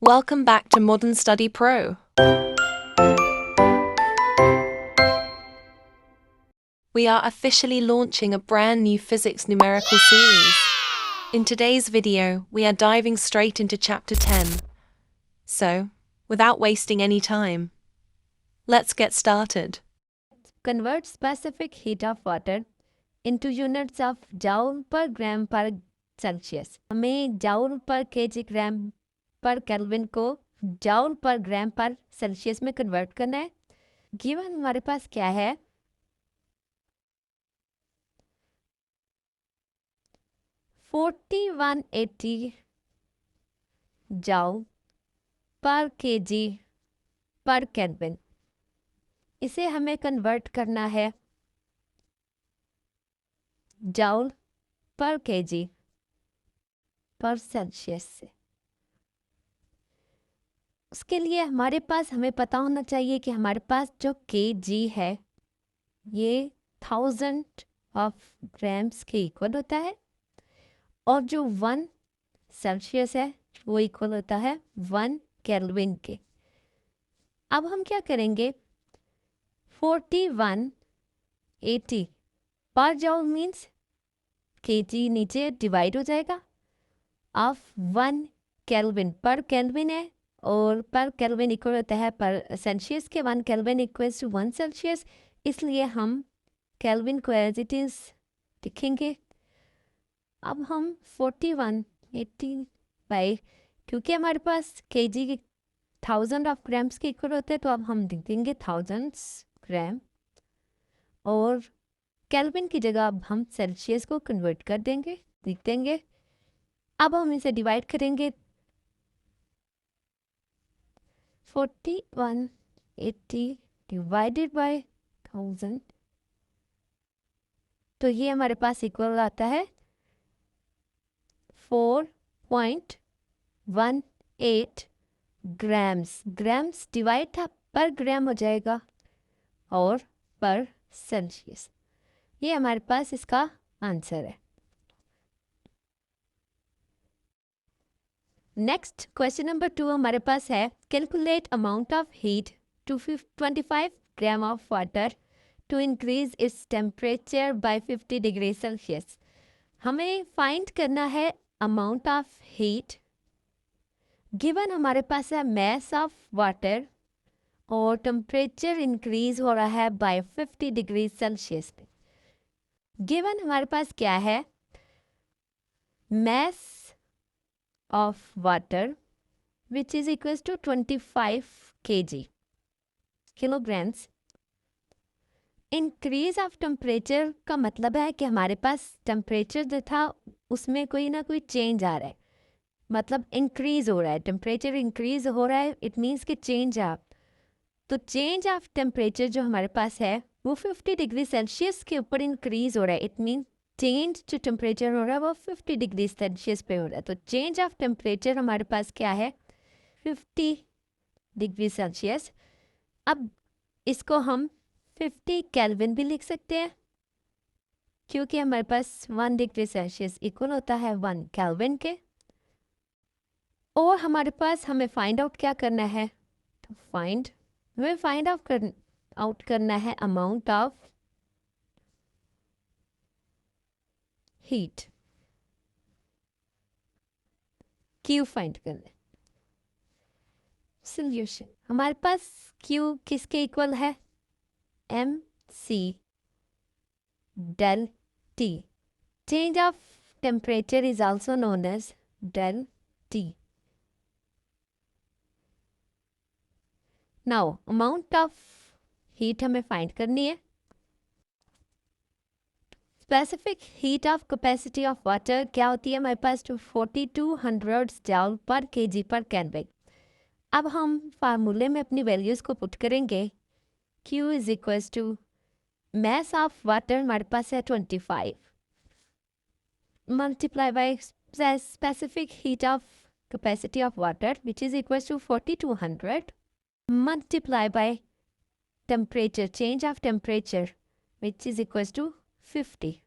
Welcome back to Modern Study Pro. We are officially launching a brand new physics numerical series. In today's video, we are diving straight into Chapter 10. So, without wasting any time, let's get started. Convert specific heat of water into units of joule per gram per Celsius. हमें joule per kg ग्राम पर kelvin को joule per ग्राम per Celsius में convert करना है. Given हमारे पास क्या है? 4180 joule पर kg पर केल्विन. इसे हमें कन्वर्ट करना है जाउल पर केजी पर सेल्सियस से. उसके लिए हमारे पास हमें पता होना चाहिए कि हमारे पास जो केजी है ये 1000 ऑफ ग्राम्स के इक्वल होता है और जो 1 सेल्सियस है वो इक्वल होता है 1 केल्विन के. अब हम क्या करेंगे? 4180 पर जाउल मीन्स केजी नीचे डिवाइड हो जाएगा ऑफ 1 केल्विन. पर केल्विन है और पर केल्विन इक्वल होता है पर सेल्सियस के. 1 केल्विन इक्वल्स टू 1 सेल्सियस, इसलिए हम केल्विन को एज इट इज़ लिखेंगे. अब हम 4180 बाई, क्योंकि हमारे पास केजी के 1000 ऑफ ग्राम्स के इक्वल होते हैं तो अब हम लिख देंगे 1000 ग्राम और केल्विन की जगह अब हम सेल्सियस को कन्वर्ट कर देंगे, लिख देंगे. अब हम इसे डिवाइड करेंगे. 4180 डिवाइडेड बाय 1000, तो ये हमारे पास इक्वल आता है 4.18 ग्राम्स. ग्राम्स डिवाइड था पर ग्राम हो जाएगा और पर सेल्सियस. ये हमारे पास इसका आंसर है. नेक्स्ट क्वेश्चन नंबर 2 हमारे पास है calculate amount of heat to 25 gram of water to increase its temperature by 50 degree Celsius. हमें फाइंड करना है अमाउंट ऑफ हीट. गिवन हमारे पास है मैस ऑफ वाटर और टेम्परेचर इंक्रीज हो रहा है बाय 50 डिग्री सेल्सियस पे. गिवन हमारे पास क्या है? Mass of water which is equals to 25 kg kilograms. Increase of temperature का मतलब है कि हमारे पास टेम्परेचर जो था उसमें कोई ना कोई चेंज आ रहा है, मतलब इंक्रीज हो रहा है. टेम्परेचर इंक्रीज हो रहा है, इट मीन्स कि चेंज ऑफ. तो चेंज ऑफ टेम्परेचर जो हमारे पास है वो 50 डिग्री सेल्सियस के ऊपर इंक्रीज हो रहा है. इट मीन चेंज जो टेम्परेचर हो रहा है वो 50 डिग्री सेल्सियस पे हो रहा है. तो चेंज ऑफ टेम्परेचर हमारे पास क्या है? 50 डिग्री सेल्सियस. अब इसको हम 50 केल्विन भी लिख सकते हैं क्योंकि हमारे पास 1 डिग्री सेल्सियस इक्वल होता है 1 केल्विन के. और हमारे पास हमें फाइंड आउट क्या करना है? तो हमें फाइंड आउट करना है amount of heat. Q find करना है. सोल्यूशन हमारे पास क्यू किसके इक्वल है? M C del T. Change of temperature is also known as del T. Now amount of heat हमें फाइंड करनी है. Specific heat of capacity of water क्या होती है हमारे पास? तो 4200 जूल पर केजी पर केल्विन. अब हम फार्मूले में अपनी वैल्यूज़ को पुट करेंगे. Q is equals to mass of water हमारे पास है 25 multiply by specific heat of capacity of water which is equals to 4200 multiply by temperature, change of temperature which is equals to 50.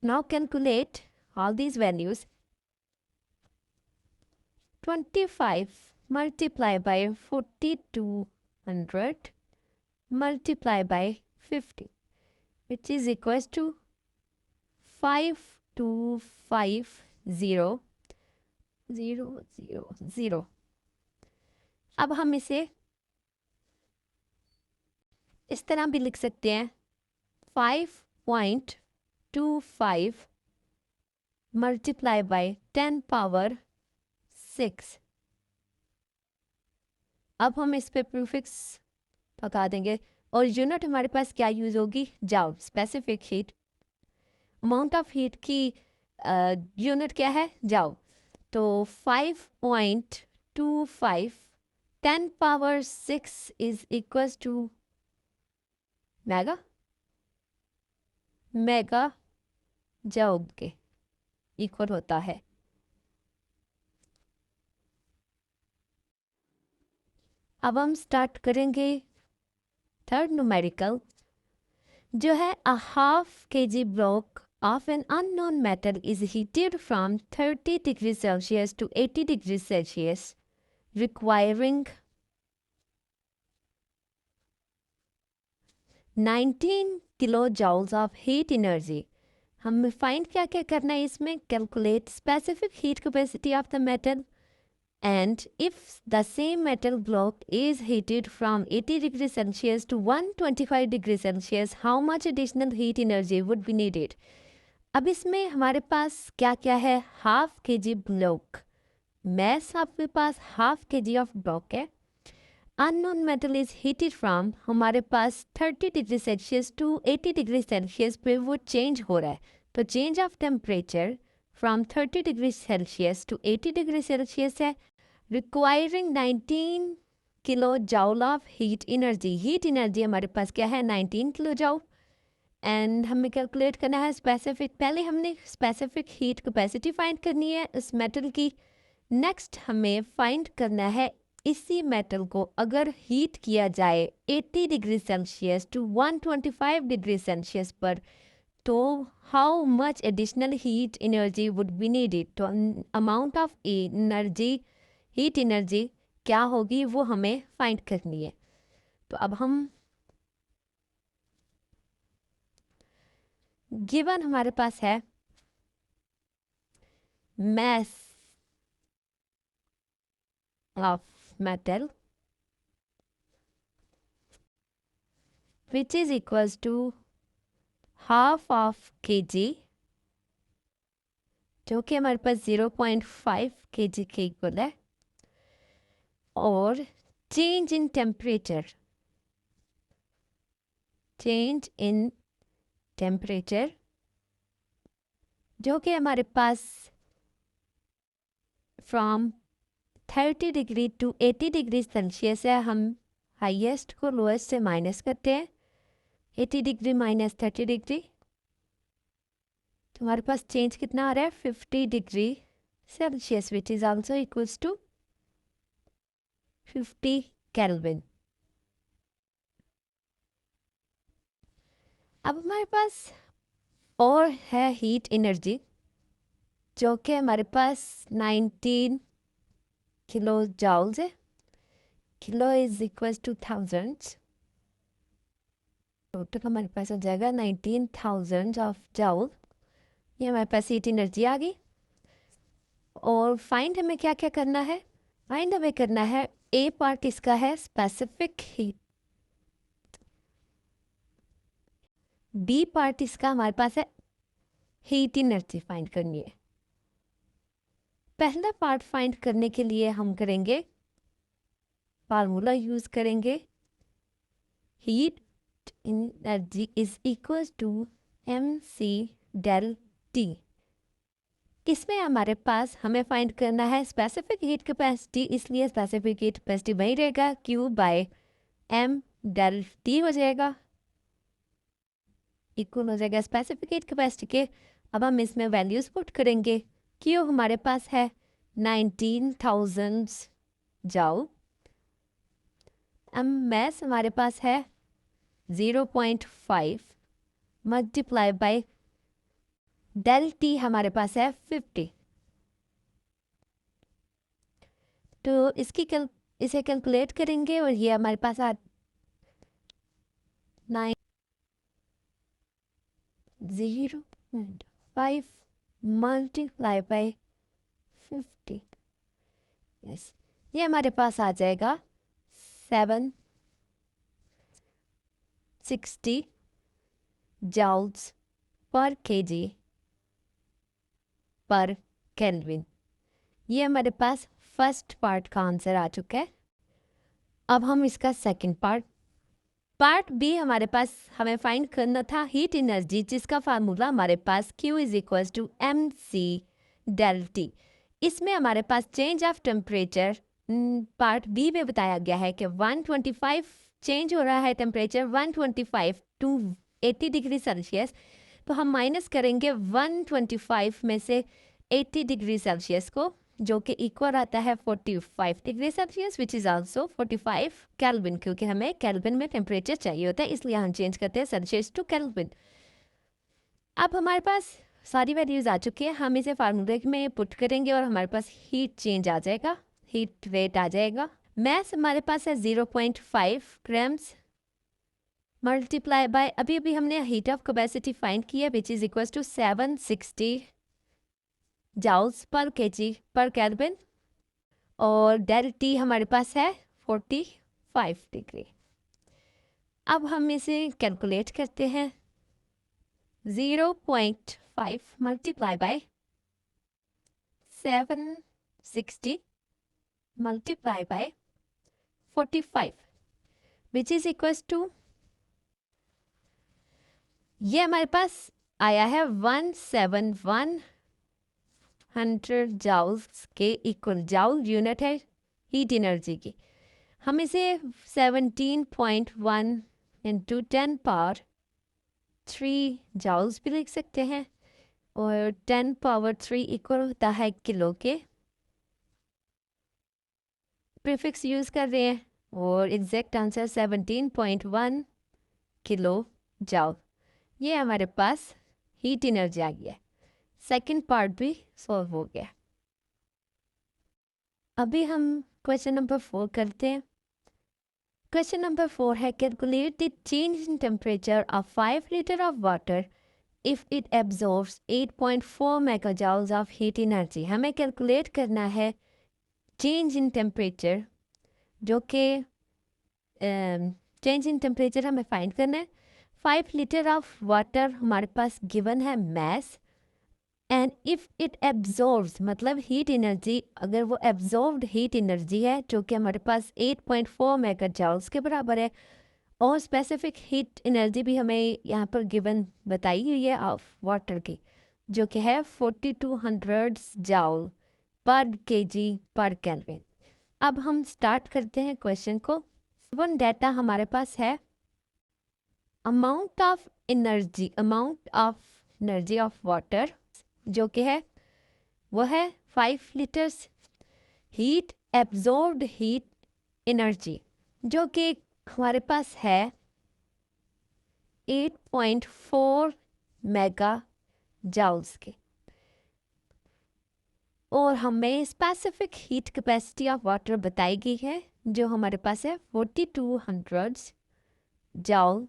Now calculate all these values. 25 multiply by 4200 multiply by 50, which is equals to 5250,000. अब हम इसे इस तरह भी लिख सकते हैं 5.25 multiply by 10 power 6. अब हम इस पे प्रीफिक्स लगा देंगे और यूनिट हमारे पास क्या यूज होगी, joule, specific heat. Amount of heat की यूनिट क्या है, जाउल. तो 5.25 10 power 6 is equals to mega joule के इक्वल होता है. अब हम स्टार्ट करेंगे थर्ड न्यूमेरिकल, जो है a half kg block of an unknown metal is heated from 30 degrees Celsius to 80 degrees Celsius requiring 19 kilojoules of heat energy. हमें find क्या क्या करना है इसमें, calculate specific heat capacity of the metal, and if the same metal block is heated from 80 degrees Celsius to 125 degrees Celsius, how much additional heat energy would be needed. अब इसमें हमारे पास क्या क्या है, हाफ के जी block, mess आपके पास half K G of block है. Unknown metal is heated from हमारे पास 30 degree Celsius to 80 degree Celsius पे वो चेंज हो रहा है. तो change of temperature from 30 degree Celsius to 80 degree Celsius है, requiring 19 kilo joule of heat energy. Heat energy हमारे पास क्या है, 19 किलो जाउल. एंड हमें कैलकुलेट करना है स्पेसिफिक, पहले हमने स्पेसिफिक हीट कैपेसिटी फाइंड करनी है इस मेटल की. नेक्स्ट हमें फाइंड करना है इसी मेटल को अगर हीट किया जाए 80 degree Celsius to 125 degree Celsius पर, तो how much additional heat energy would be needed. तो amount of energy, heat energy क्या होगी वो हमें फाइंड करनी है. तो अब हम गिवन हमारे पास है mass of metal which is equals to half of kg, जो कि हमारे पास 0.5 kg के इक्वल है, और change in temperature, change in temperature जो कि हमारे पास from 30 degree to 80 degree Celsius है. हम हाईएस्ट को लोएस्ट से माइनस करते हैं, 80 डिग्री माइनस 30 डिग्री, तो हमारे पास चेंज कितना आ रहा है, 50 degree Celsius, which is also equals to 50 kelvin. अब हमारे पास और है हीट एनर्जी जो कि हमारे पास 19 किलो जाउल्स है. Kilo is equal two thousands, total हमारे पास हो जाएगा 19,000 ऑफ जाउल. ये हमारे पास हीट एनर्जी आ गई. और फाइंड हमें क्या क्या करना है, फाइंड हमें करना है ए पार्ट इसका है स्पेसिफिक हीट, बी पार्ट इसका हमारे पास है हीट एनर्जी फाइंड करनी है. पहला पार्ट फाइंड करने के लिए हम करेंगे फार्मूला यूज करेंगे, heat energy is equal to mc del t. इसमें हमारे पास हमें फाइंड करना है स्पेसिफिक हीट कैपेसिटी, इसलिए स्पेसिफिक हीट कैपेसिटी वही रहेगा, Q by m del t हो जाएगा, इक्वल हो जाएगा स्पेसिफिक हीट कैपेसिटी के. अब हम इसमें वैल्यूज पुट करेंगे. Q हमारे पास है 19,000 जाउल, मैस हमारे पास है 0.5 मल्टीप्लाई बाय डेल टी हमारे पास है 50. तो इसे कैलकुलेट करेंगे और ये हमारे पास 9.05 मल्टीप्लाई बाई 50। यस, ये हमारे पास आ जाएगा 760 joules per KG per kelvin. ये हमारे पास फर्स्ट पार्ट का आंसर आ चुका है। अब हम इसका सेकंड पार्ट बी हमारे पास हमें फाइंड करना था हीट एनर्जी, जिसका फार्मूला हमारे पास Q is equal to mc del T। इसमें हमारे पास change of temperature part B में बताया गया है कि 125 चेंज हो रहा है टेम्परेचर 125 टू 80 डिग्री सेल्सियस। तो हम माइनस करेंगे 125 में से 80 डिग्री सेल्सियस को, जो कि इक्वल आता है 45 degree Celsius which is also 45 kelvin, क्योंकि हमें केल्विन में टेम्परेचर चाहिए होता है, इसलिए हम चेंज करते हैं सेल्सियस टू केल्विन। अब हमारे पास सारी वैल्यूज आ चुकी है, हम इसे फार्मूले में पुट करेंगे और हमारे पास हीट चेंज आ जाएगा, हीट रेट आ जाएगा। मैस हमारे पास है 0.5 ग्राम्स मल्टीप्लाई बाय अभी हमने हीट ऑफ कैपेसिटी फाइंड की है which is equal to 760 joules per KG per kelvin, और डेल टी हमारे पास है 45 डिग्री। अब हम इसे कैलकुलेट करते हैं। 0.5 multiply by 760 multiply by 45 which is equal to, ये हमारे पास आया है 17100 जाउल्स के इक्वल। जाउल यूनिट है हीट एनर्जी की। हम इसे 17.1 इंटू 10 पावर 3 जाउल्स भी लिख सकते हैं, और 10 पावर 3 इक्वल होता है किलो के। प्रीफिक्स यूज कर रहे हैं और एग्जैक्ट आंसर 17.1 किलो जाउल। ये हमारे पास हीट एनर्जी आ गया। सेकंड पार्ट भी सॉल्व हो गया। अभी हम क्वेश्चन नंबर 4 करते हैं। क्वेश्चन नंबर 4 है calculate the change in temperature of 5 litre of water if it absorbs 8.4 megajoules of heat energy. हमें कैलकुलेट करना है चेंज इन टेम्परेचर, जो कि चेंज इन टेम्परेचर हमें फाइंड करना है। 5 लीटर ऑफ वाटर हमारे पास गिवन है mass, and if it absorbs मतलब हीट एनर्जी, अगर वो एब्जॉर्ब्ड हीट एनर्जी है जो कि हमारे पास 8.4 मेगाजॉल्स के बराबर है, और स्पेसिफिक हीट एनर्जी भी हमें यहाँ पर गिवन बताई हुई है ऑफ वाटर की, जो कि है 4200 joule per KG per kelvin. अब हम स्टार्ट करते हैं क्वेश्चन को। वन डाटा हमारे पास है amount of energy of water, जो कि है वो है 5 litres. Heat absorbed heat energy जो कि हमारे पास है 8.4 मेगा जाउल्स के, और हमें specific heat capacity of water बताई गई है जो हमारे पास है 4200 joule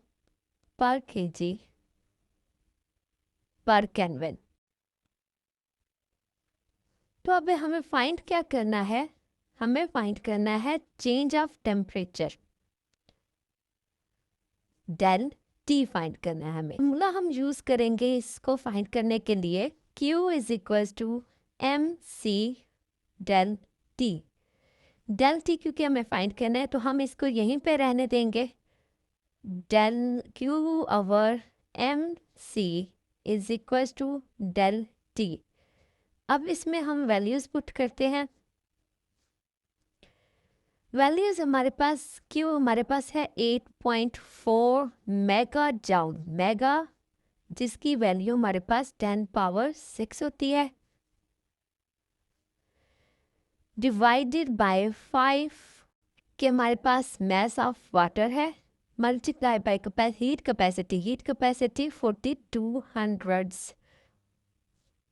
per KG per kelvin. तो अब हमें फाइंड क्या करना है, हमें फाइंड करना है change of temperature, del T find करना है हमें। फॉर्मूला हम यूज करेंगे इसको फाइंड करने के लिए Q is equal to mc del T. Del T क्योंकि हमें फाइंड करना है तो हम इसको यहीं पे रहने देंगे। Del Q over mc is equal to del T. अब इसमें हम वैल्यूज पुट करते हैं। वैल्यूज हमारे पास Q हमारे पास है 8.4 मेगा जाउल, मेगा जिसकी वैल्यू हमारे पास 10 पावर 6 होती है, डिवाइडेड बाय 5 के हमारे पास मैस ऑफ वाटर है, मल्टीप्लाई बाय हीट कैपेसिटी 4200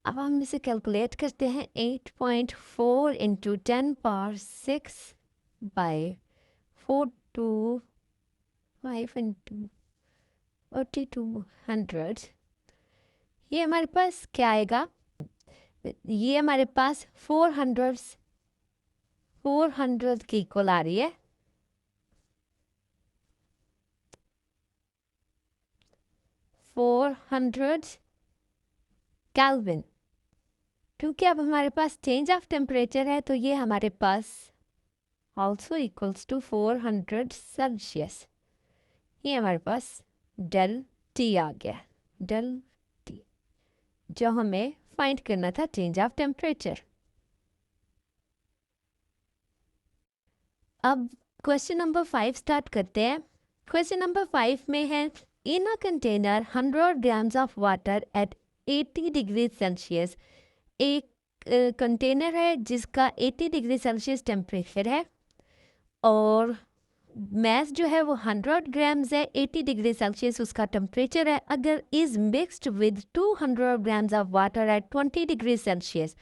अब हम इसे कैलकुलेट करते हैं 8.4 इंटू 10⁻6 बाई 4 टू 5 इंटू 4200। ये हमारे पास क्या आएगा, ये हमारे पास 400 की इक्वल आ रही है। 400 केल्विन। क्योंकि अब हमारे पास चेंज ऑफ टेम्परेचर है तो ये हमारे पास ऑल्सो इक्वल्स टू 400 सेल्सियस। ये हमारे पास डेल टी आ गया, डेल टी, जो हमें फाइंड करना था चेंज ऑफ टेम्परेचर। अब क्वेश्चन नंबर 5 स्टार्ट करते हैं। क्वेश्चन नंबर 5 में है, in a container 100 grams of water at 80 degree Celsius. एक कंटेनर है जिसका 80 डिग्री सेल्सियस टेम्परेचर है और मैस जो है वो 100 ग्राम्स है, 80 डिग्री सेल्सियस उसका टेम्परेचर है। अगर is mixed with 200 grams of water eight 20 degree Celsius,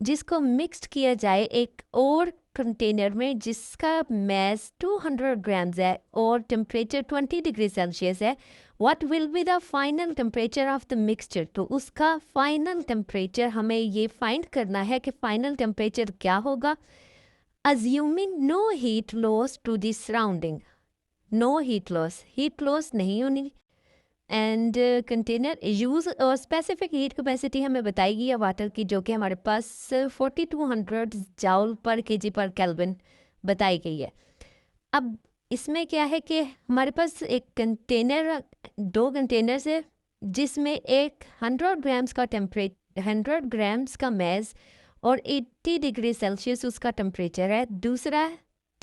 जिसको मिक्स्ड किया जाए एक और कंटेनर में जिसका मैस 200 ग्राम्स है और टेम्परेचर 20 डिग्री सेल्सियस है, what will be the final temperature of the mixture. तो उसका फाइनल टेम्परेचर हमें ये फाइंड करना है कि फाइनल टेम्परेचर क्या होगा। Assuming no heat loss to the surrounding, no heat loss नहीं होनी। एंड कंटेनर यूज़ और स्पेसिफिक हीट कैपेसिटी हमें बताएगी या वाटर की, जो कि हमारे पास 4200 joule per KG per kelvin बताई गई है। अब इसमें क्या है कि हमारे पास एक कंटेनर, दो कंटेनर्स है जिसमें एक 100 ग्राम्स का 100 ग्राम्स का मैस और 80 डिग्री सेल्सियस उसका टेम्परेचर है। दूसरा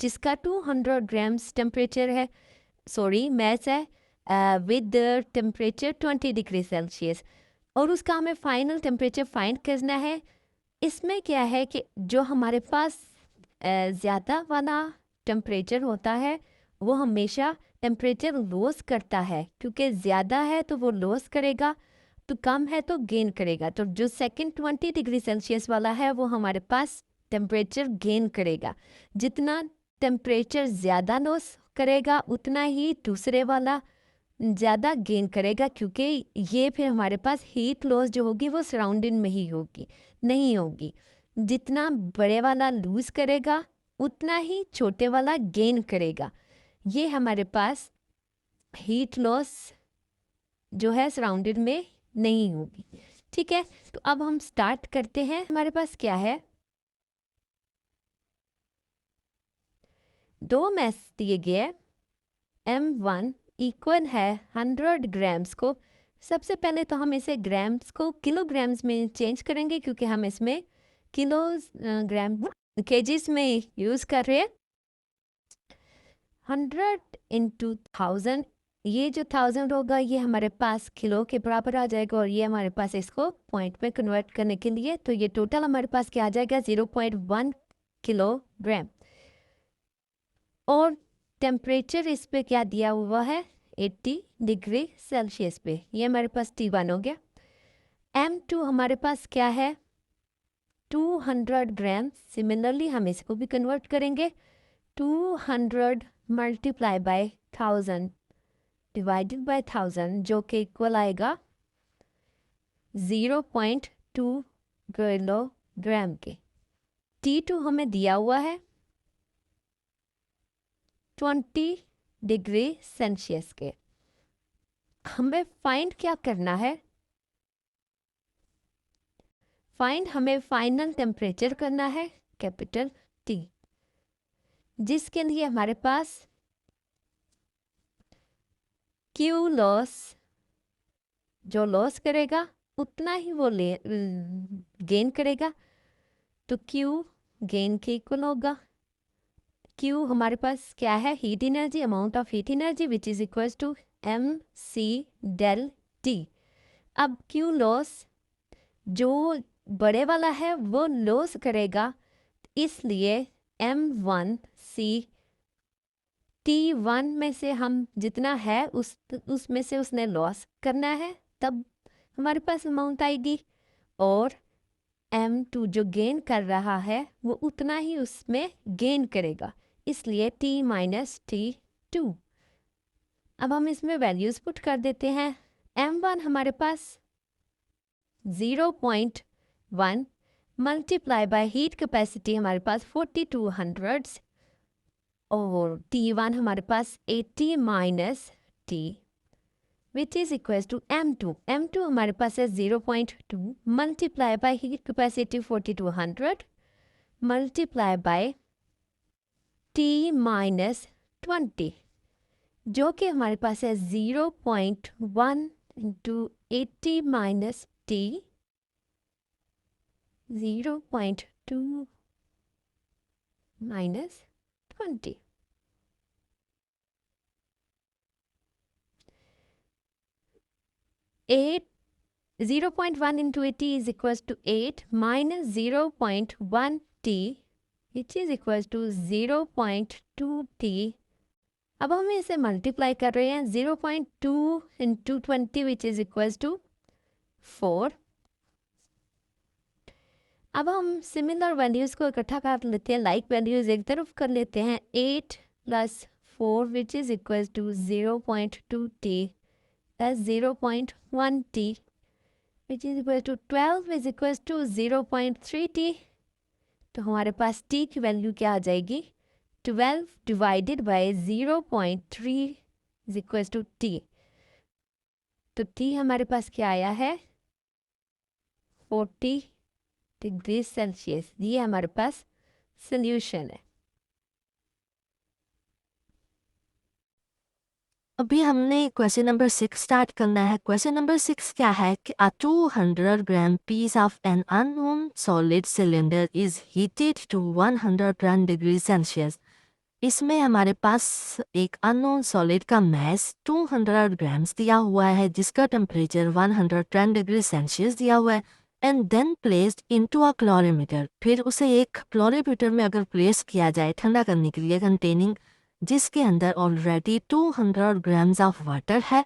जिसका 200 ग्राम्स टेम्परेचर है, सॉरी मैस है, विद टेम्परेचर 20 डिग्री सेल्सियस, और उसका हमें फाइनल टेम्परेचर फाइंड करना है। इसमें क्या है कि जो हमारे पास ज़्यादा वाला टेम्परेचर होता है वो हमेशा टेम्परेचर लॉस करता है, क्योंकि ज़्यादा है तो वो लॉस करेगा, तो कम है तो गेन करेगा। तो जो सेकंड 20 डिग्री सेल्सियस वाला है वो हमारे पास टेम्परेचर गेन करेगा। जितना टेम्परेचर ज़्यादा लॉस करेगा उतना ही दूसरे वाला ज़्यादा गेन करेगा, क्योंकि ये फिर हमारे पास हीट लॉस जो होगी वो सराउंडिंग में ही होगी, नहीं होगी। जितना बड़े वाला लूज़ करेगा उतना ही छोटे वाला गेन करेगा। ये हमारे पास हीट लॉस जो है सराउंडेड में नहीं होगी। ठीक है, तो अब हम स्टार्ट करते हैं। हमारे पास क्या है, दो मैस दिए गए, M1 इक्वल है 100 ग्राम्स को। सबसे पहले तो हम इसे ग्राम्स को किलोग्राम्स में चेंज करेंगे, क्योंकि हम इसमें किलोज ग्राम केजीज में यूज़ कर रहे हैं। 100 इंटू 1000, ये जो 1000 होगा ये हमारे पास किलो के बराबर आ जाएगा, और ये हमारे पास इसको पॉइंट में कन्वर्ट करने के लिए, तो ये टोटल हमारे पास क्या आ जाएगा, 0.1 किलोग्राम। और टेम्परेचर इस पे क्या दिया हुआ है, 80 डिग्री सेल्सियस पे, ये हमारे पास T1 हो गया। M2 हमारे पास क्या है, 200 ग्राम। सिमिलरली हम इसको भी कन्वर्ट करेंगे, 200 मल्टीप्लाई बाय 1000 डिवाइडेड बाय 1000, जो कि इक्वल आएगा 0.2 किलोग्राम के। T2 हमें दिया हुआ है 20 डिग्री सेल्सियस के। हमें फाइंड क्या करना है, फाइंड हमें फाइनल टेम्परेचर करना है, कैपिटल T, जिसके लिए हमारे पास Q लॉस, जो लॉस करेगा उतना ही वो गेन करेगा, तो Q गेन के इक्वल होगा। Q हमारे पास क्या है, heat energy, amount of heat energy which is equal to MC del T। अब Q लॉस जो बड़े वाला है वो लॉस करेगा, इसलिए M1C T1 में से हम जितना है उसमें से उसने लॉस करना है, तब हमारे पास अमाउंट आएगी। और M2 जो गेन कर रहा है वो उतना ही उसमें गेन करेगा, इसलिए T माइनस T2। अब हम इसमें वैल्यूज़ पुट कर देते हैं। M1 हमारे पास 0.1 मल्टीप्लाई बाय हीट कैपेसिटी हमारे पास 4200 और T1 हमारे पास 80 minus T which is equal to M2। M2 हमारे पास है 0.2 multiply by heat capacity 4200 multiply by T minus 20 जो कि हमारे पास है 0.1 into 80 minus T 0.2 minus 20। At 0.1 into 80 is equals to 8 minus 0.1 t which is equals to 0.2 t। अब हम इसे मल्टीप्लाई कर रहे हैं 0.2 into 20 which is equals to 4। अब हम सिमिलर वैल्यूज़ को इकट्ठा कर लेते हैं, लाइक वैल्यूज़ एक तरफ कर लेते हैं। 8 plus 4 which is equals to 0.2 t plus 0.1 t which is equal to 12 is equals to 0.3 t। तो हमारे पास t की वैल्यू क्या आ जाएगी? 12 divided by 0.3 is equals to t। तो t हमारे पास क्या आया है? 40 डिग्री सेल्सियस। ये हमारे पास सॉल्यूशन है। अभी हमने क्वेश्चन नंबर 6 स्टार्ट करना है। क्वेश्चन नंबर 6 क्या है कि a 200 gram piece of an unknown solid cylinder is heated to 110 degree Celsius. इसमें हमारे पास एक अननोन सॉलिड का मैस 200 ग्राम्स दिया हुआ है जिसका टेम्परेचर 110 डिग्री सेल्सियस दिया हुआ है and then placed into a calorimeter. फिर उसे एक क्लोरीमीटर में अगर प्लेस किया जाए ठंडा करने के लिए, कंटेनिंग जिसके अंदर ऑलरेडी 200 ग्राम्स ऑफ वाटर है,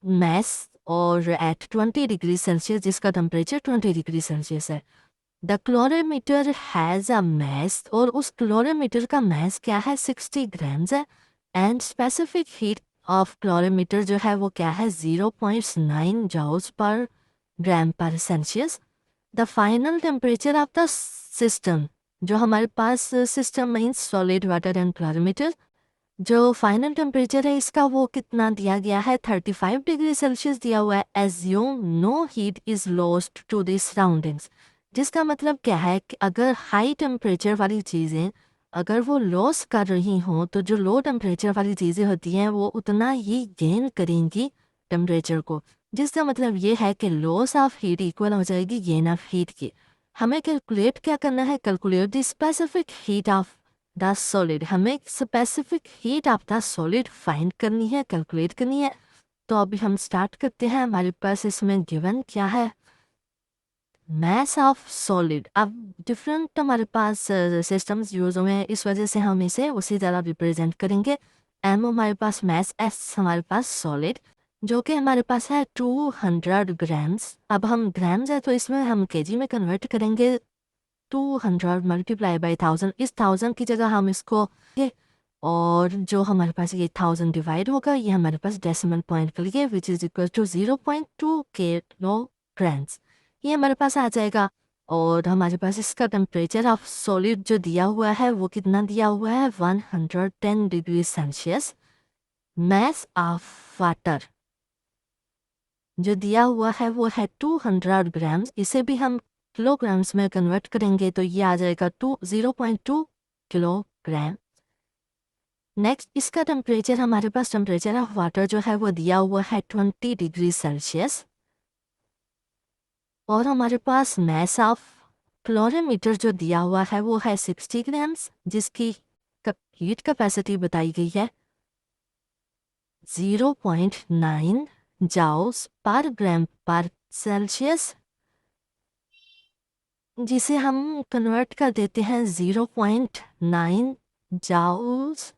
मैस और एट 20 डिग्री सेल्सियस जिसका टेम्परेचर 20 डिग्री सेल्सियस है। द क्लोरीमीटर हैज़ अ मैस और उस क्लोरीमीटर का मैस क्या है? 60 ग्राम्स है एंड स्पेसिफिक हीट ऑफ क्लोरीमीटर जो है वो क्या है? 0.9 joules per gram per Celsius. The final temperature of the system, जो हमारे पास system means solid water and calorimeter, जो फाइनल टेम्परेचर है इसका वो कितना दिया गया है? 35 डिग्री सेल्सियस दिया हुआ है। Assume no heat is lost to the surroundings, जिसका मतलब क्या है कि अगर हाई टेम्परेचर वाली चीज़ें अगर वो लॉस कर रही हों तो जो लो टेम्परेचर वाली चीज़ें होती हैं वो उतना ही गेन करेंगी टेम्परेचर को, जिसका मतलब ये है कि लॉस ऑफ हीट इक्वल हो जाएगी गेन ऑफ हीट की। हमें कैलकुलेट क्या करना है? Calculate the specific heat of the solid. हमें specific heat of the solid find करनी है, कैलकुलेट करनी है। तो अभी हम स्टार्ट करते हैं। हमारे पास इसमें गिवन क्या है? Mass of solid. अब डिफरेंट हमारे पास सिस्टम्स यूज हुए हैं, इस वजह से हम इसे उसी तरह रिप्रेजेंट करेंगे। एम हमारे पास मैस, एस हमारे पास सॉलिड, जो कि हमारे पास है 200 ग्राम्स। अब हम ग्राम्स है तो इसमें हम केजी में कन्वर्ट करेंगे। 200 मल्टीप्लाई बाई 1000, इस 1000 की जगह हम इसको और जो हमारे पास ये 1000 डिवाइड होगा ये हमारे पास डेसिमल पॉइंट के लिए which is equal to 0.2 kilograms ये हमारे पास आ जाएगा। और हमारे पास इसका टेम्परेचर ऑफ सॉलिड जो दिया हुआ है वो कितना दिया हुआ है? 110 degree Celsius. Mess of water जो दिया हुआ है वो है 200 ग्राम्स। इसे भी हम किलोग्राम्स में कन्वर्ट करेंगे तो ये आ जाएगा 0.2 किलोग्राम। नेक्स्ट इसका टेम्परेचर, हमारे पास टेम्परेचर ऑफ वाटर जो है वो दिया हुआ है 20 डिग्री सेल्सियस। और हमारे पास मैस ऑफ क्लोरीमीटर जो दिया हुआ है वो है 60 ग्राम्स, जिसकी हीट कैपेसिटी बताई गई है 0.9 joules per gram per Celsius, जिसे हम कन्वर्ट कर देते हैं 0.9 जूल्स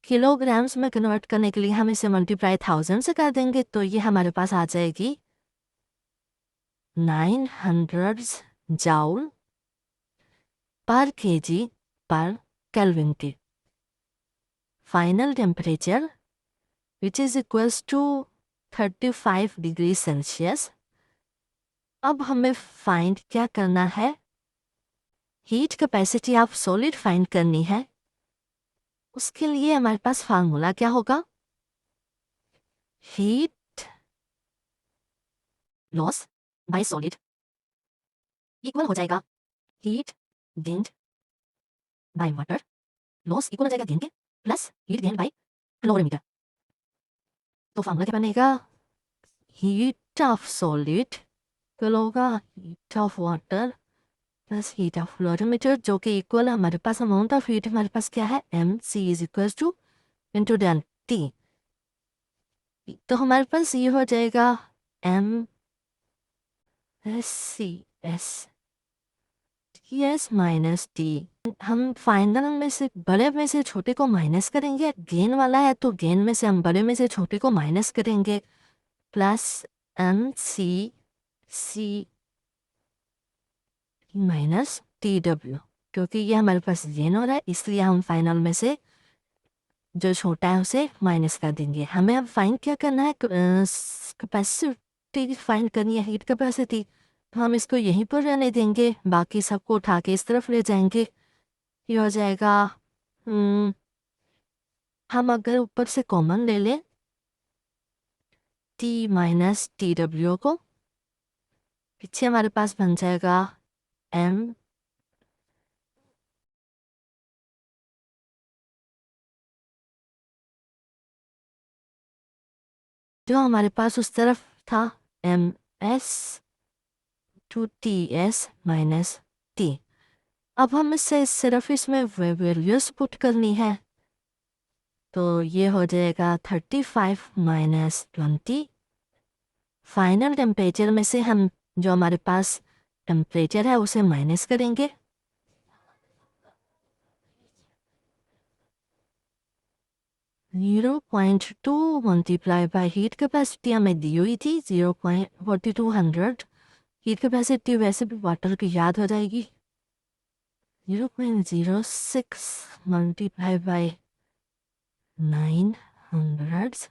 किलोग्राम्स में कन्वर्ट करने के लिए हम इसे मल्टीप्लाई 1000 से कर देंगे तो ये हमारे पास आ जाएगी 900 joule per kg per Kelvin T. Final temperature, which is equals to 35 degrees Celsius. अब हमें फाइंड क्या करना है? Heat capacity of solid find करनी है. उसके लिए हमारे पास फार्मूला क्या होगा? Heat loss by solid equal हो जाएगा heat gained by water loss equal हो जाएगा गेन के plus heat gain by calorimeter. तो फार्मूला क्या बनेगा? हीट ऑफ सॉलिड इक्वल होगा heat of water plus heat of calorimeter, जो कि इक्वल हमारे पास अमाउंट ऑफ हीट हमारे पास क्या है? MC is equal to into del T. तो हमारे पास ये हो जाएगा MCS TS माइनस T. हम फाइनल में से बड़े में से छोटे को माइनस करेंगे. गेन वाला है तो गेन में से हम बड़े में से छोटे को माइनस करेंगे प्लस MCC माइनस TW, क्योंकि ये हमारे पास गेन हो रहा है इसलिए हम फाइनल में से जो छोटा है उसे माइनस कर देंगे. हमें अब फाइंड क्या करना है? कैपेसिटी फाइंड करनी है, हीट कैपेसिटी. तो हम इसको यहीं पर रहने देंगे, बाकी सबको उठा के इस तरफ ले जाएंगे. ये हो जाएगा हम अगर ऊपर से कॉमन ले लें T माइनस TW को, पीछे हमारे पास बन जाएगा M जो हमारे पास उस तरफ था MS to TS minus T. अब हम इससे सिर्फ इसमें वैल्यूज पुट करनी है, तो ये हो जाएगा 35 माइनस 20. फाइनल टेम्परेचर में से हम जो हमारे पास टेम्परेचर है उसे माइनस करेंगे. Zero 0.2 multiply by heat capacity हमें दी हुई थी 0.4200. हीट कैपेसिटी वैसे भी वाटर की याद हो जाएगी. 0.06 multiply by 900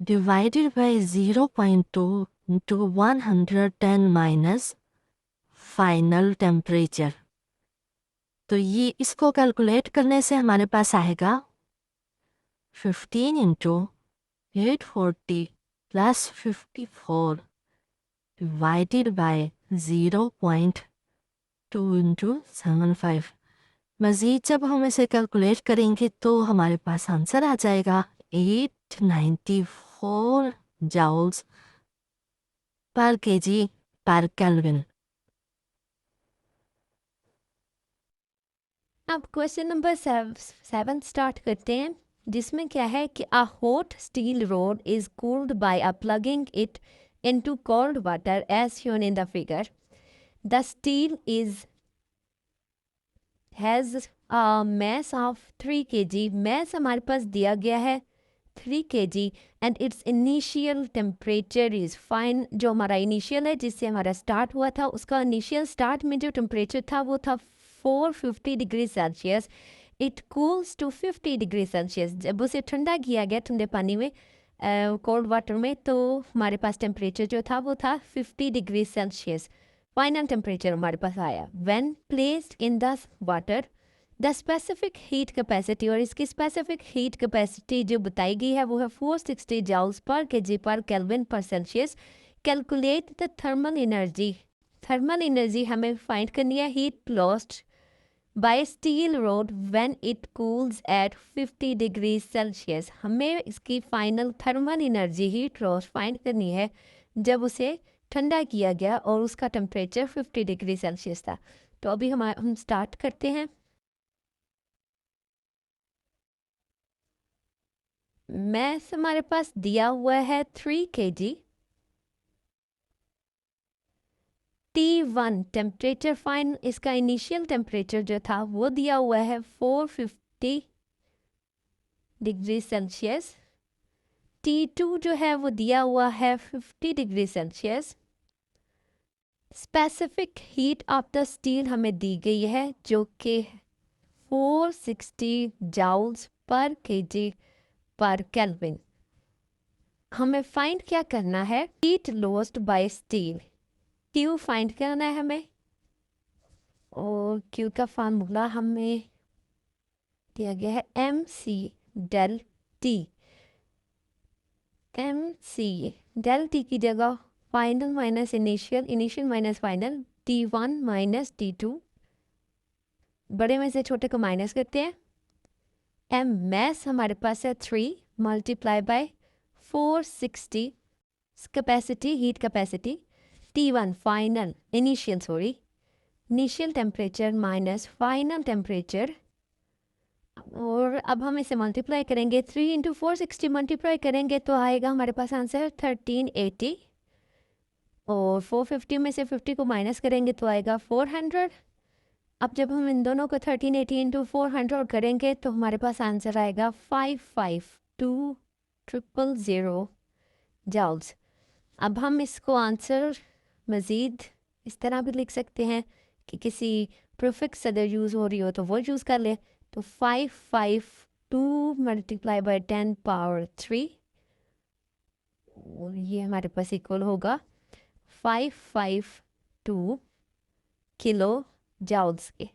divided by 0.2 into 110 minus final temperature. तो ये इसको कैलकुलेट करने से हमारे पास आएगा 15 into 840 plus 54 divided by 0.2 into 75. मज़ीद जब हम इसे कैलकुलेट करेंगे तो हमारे पास आंसर आ जाएगा 894 जाउल्स पर केजी पर केल्विन. अब क्वेश्चन नंबर 7 स्टार्ट करते हैं, जिसमें क्या है कि a hot steel rod is cooled by a plugging it into cold water as shown in the figure. The steel has a mass of 3 kg. mass हमारे पास दिया गया है 3 kg and it's initial temperature is fine. जो हमारा initial है जिससे हमारा start हुआ था, उसका इनिशियल स्टार्ट में जो टेम्परेचर था वो था 450 degree Celsius. It cools to 50 degree Celsius. जब उसे ठंडा किया गया ठंडे पानी में, कोल्ड वाटर में, तो हमारे पास टेम्परेचर जो था वो था 50 डिग्री सेल्सियस. फाइनल टेम्परेचर हमारे पास आया. When placed in the water the specific heat capacity, और इसकी स्पेसिफिक हीट कैपेसिटी जो बताई गई है वो है 460 जाउल्स पर KG per kelvin per Celsius. Calculate the thermal energy. Thermal energy हमें फाइंड करनी है heat lost by steel rod when it cools at 50 degree Celsius. हमें इसकी final thermal energy heat loss find करनी है जब उसे ठंडा किया गया और उसका टेम्परेचर 50 डिग्री सेल्सियस था. तो अभी हम स्टार्ट करते हैं. मैथ हमारे पास दिया हुआ है 3 kg. T1 टेम्परेचर फाइन, इसका इनिशियल टेम्परेचर जो था वो दिया हुआ है 450 डिग्री सेल्सियस. T2 जो है वो दिया हुआ है 50 degree Celsius. Specific heat of the steel हमें दी गई है जो कि 460 जाउल्स पर केजी पर केल्विन। हमें फाइंड क्या करना है? Heat lost by steel. Q find करना है हमें, और क्यू का फार्मूला हमें दिया गया है MC del T. MC del T की जगह final minus initial, initial minus final, T1 minus T2। बड़े में से छोटे को माइनस करते हैं। M मैस हमारे पास है 3 multiply by 460 capacity, heat capacity. T1 final, initial initial temperature minus final temperature. और अब हम इसे मल्टीप्लाई करेंगे, 3 इंटू 460 मल्टीप्लाई करेंगे तो आएगा हमारे पास आंसर 1380। और 450 में से 50 को माइनस करेंगे तो आएगा 400। अब जब हम इन दोनों को 1380 इंटू 400 करेंगे तो हमारे पास आंसर आएगा 552000 जाउल्स। अब हम इसको आंसर मज़ीद इस तरह भी लिख सकते हैं कि किसी प्रीफिक्स अगर यूज़ हो रही हो तो वो यूज़ कर ले। तो 552 मल्टीप्लाई बाय 10 पावर 3, और ये हमारे पास इक्वल होगा 552 किलो जाउल्स के,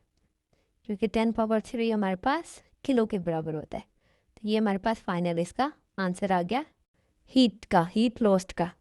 क्योंकि 10 पावर 3 हमारे पास किलो के बराबर होता है। तो ये हमारे पास फाइनल इसका आंसर आ गया हीट लॉस्ट का।